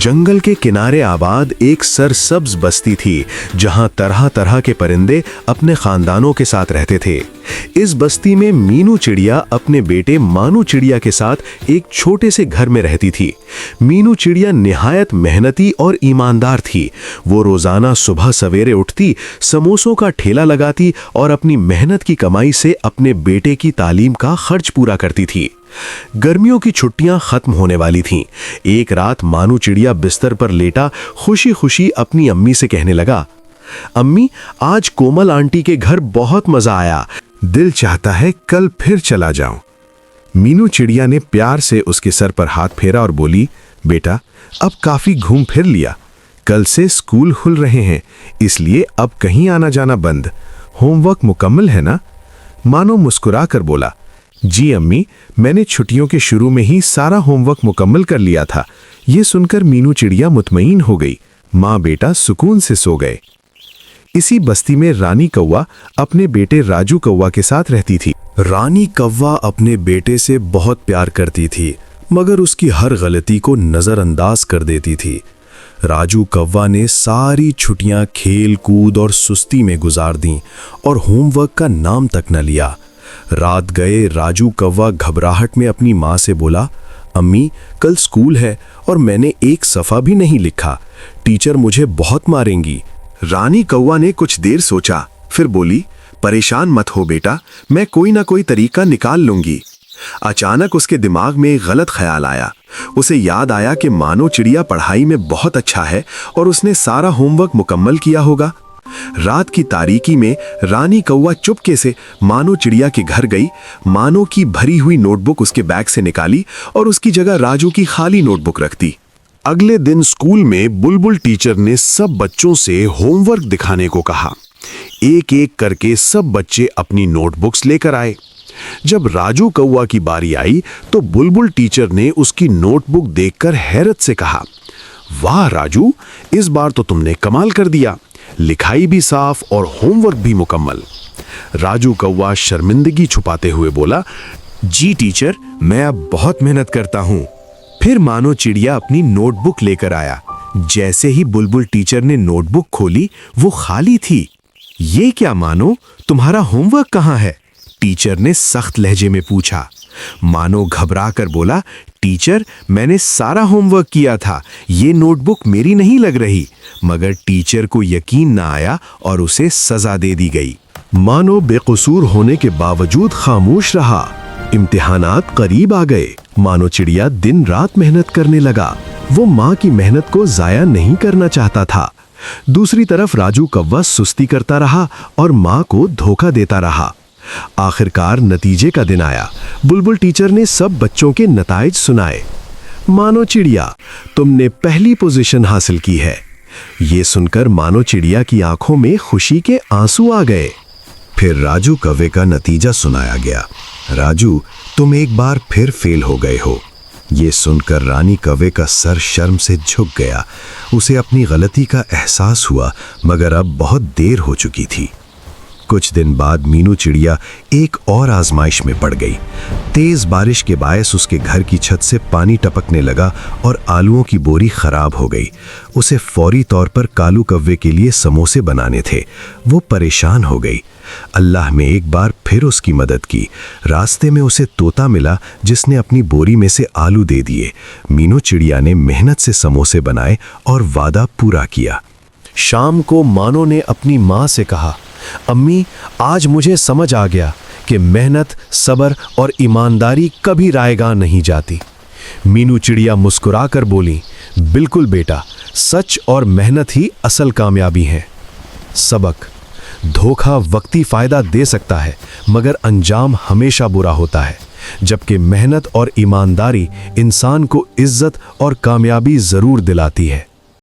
जंगल के किनारे आबाद एक सरसब्ज बस्ती थी, जहां तरह तरह के परिंदे अपने खानदानों के साथ रहते थे। इस बस्ती में मीनू चिड़िया अपने बेटे मानू चिड़िया के साथ एक छोटे से घर में रहती थी। मीनू चिड़िया निहायत मेहनती और ईमानदार थी। वो रोजाना सुबह सवेरे उठती, समोसों का ठेला लगाती और अपनी मेहनत की कमाई से अपने बेटे की तालीम का खर्च पूरा करती थी। गर्मियों की छुट्टियां खत्म होने वाली थीं। एक रात मानू चिड़िया बिस्तर पर लेटा खुशी खुशी अपनी अम्मी से कहने लगा, अम्मी, आज कोमल आंटी के घर बहुत मजा आया। दिल चाहता है कल फिर चला जाऊं। मीनू चिड़िया ने प्यार से उसके सर पर हाथ फेरा और बोली, बेटा, अब काफी घूम फिर लिया। कल से स्कूल खुल रहे हैं, इसलिए अब कहीं आना जाना बंद। होमवर्क मुकम्मल है ना? मानो मुस्कुरा कर बोला, जी अम्मी, मैंने छुट्टियों के शुरू में ही सारा होमवर्क मुकम्मल कर लिया था। ये सुनकर मीनू चिड़िया मुतमईन हो गई। माँ बेटा सुकून से सो गए। इसी बस्ती में रानी कौवा अपने बेटे राजू कौवा के साथ रहती थी। रानी कौवा अपने बेटे से बहुत प्यार करती थी, मगर उसकी हर गलती को नजरअंदाज कर देती थी। राजू कौवा ने सारी छुट्टियां खेल कूद और सुस्ती में गुजार दी और होमवर्क का नाम तक न लिया। रात गए राजू कौवा घबराहट में अपनी माँ से बोला, अम्मी, कल स्कूल है और मैंने एक सफ़ा भी नहीं लिखा। टीचर मुझे बहुत मारेंगी। रानी कौवा ने कुछ देर सोचा, फिर बोली, परेशान मत हो बेटा, मैं कोई ना कोई तरीका निकाल लूंगी। अचानक उसके दिमाग में एक गलत ख्याल आया। उसे याद आया कि मानो चिड़िया पढ़ाई में बहुत अच्छा है और उसने सारा होमवर्क मुकम्मल किया होगा। रात की तारीकी में रानी कौवा चुपके से मानो चिड़िया के घर गई। मानो की भरी हुई नोटबुक उसके बैग से निकाली और उसकी जगह राजू की खाली नोटबुक रख दी। अगले दिन स्कूल में बुलबुल टीचर ने सब बच्चों से होमवर्क दिखाने को कहा। एक एक करके सब बच्चे अपनी नोटबुक्स लेकर आए। जब राजू कौवा की बारी आई तो बुलबुल टीचर ने उसकी नोटबुक देखकर हैरत से कहा, वाह राजू, इस बार तो तुमने कमाल कर दिया। लिखाई भी साफ और होमवर्क भी मुकम्मल। राजू कौवा शर्मिंदगी छुपाते हुए बोला, जी टीचर, मैं अब बहुत मेहनत करता हूँ। फिर मानो चिड़िया अपनी नोटबुक लेकर आया। जैसे ही बुलबुल टीचर ने नोटबुक खोली, वो खाली थी। ये क्या मानो, तुम्हारा होमवर्क कहाँ है? टीचर ने सख्त लहजे में पूछा। मानो घबरा कर बोला, टीचर, मैंने सारा होमवर्क किया था, ये नोटबुक मेरी नहीं लग रही। मगर टीचर को यकीन ना आया और उसे सजा दे दी गई। मानो बेकसूर होने के बावजूद खामोश रहा। इम्तिहानात करीब आ गए। मानो चिड़िया दिन रात मेहनत करने लगा। वो माँ की मेहनत को जाया नहीं करना चाहता था। दूसरी तरफ राजू कौवा सुस्ती करता रहा और माँ को धोखा देता रहा। आखिरकार नतीजे का दिन आया। बुलबुल टीचर ने सब बच्चों के नताइज सुनाए। मानो चिड़िया, तुमने पहली पोजीशन हासिल की है। ये सुनकर मानो चिड़िया की आंखों में खुशी के आंसू आ गए। फिर राजू कौवे का नतीजा सुनाया गया। राजू, तुम एक बार फिर फेल हो गए हो। ये सुनकर रानी कौवे का सर शर्म से झुक गया। उसे अपनी गलती का एहसास हुआ, मगर अब बहुत देर हो चुकी थी। कुछ दिन बाद मीनू चिड़िया एक और आजमाइश में पड़ गई। तेज बारिश के बायस उसके घर की छत से पानी टपकने लगा और आलूओं की बोरी खराब हो गई। उसे फौरी तौर पर कालू कौवे के लिए समोसे बनाने थे। वो परेशान हो गई। अल्लाह ने एक बार फिर उसकी मदद की। रास्ते में उसे तोता मिला, जिसने अपनी बोरी में से आलू दे दिए। मीनू चिड़िया ने मेहनत से समोसे बनाए और वादा पूरा किया। शाम को मानो ने अपनी माँ से कहा, अम्मी, आज मुझे समझ आ गया कि मेहनत, सब्र और ईमानदारी कभी रायगां नहीं जाती। मीनू चिड़िया मुस्कुराकर बोली, बिल्कुल बेटा, सच और मेहनत ही असल कामयाबी है। सबक: धोखा वक्ती फायदा दे सकता है, मगर अंजाम हमेशा बुरा होता है। जबकि मेहनत और ईमानदारी इंसान को इज्जत और कामयाबी जरूर दिलाती है।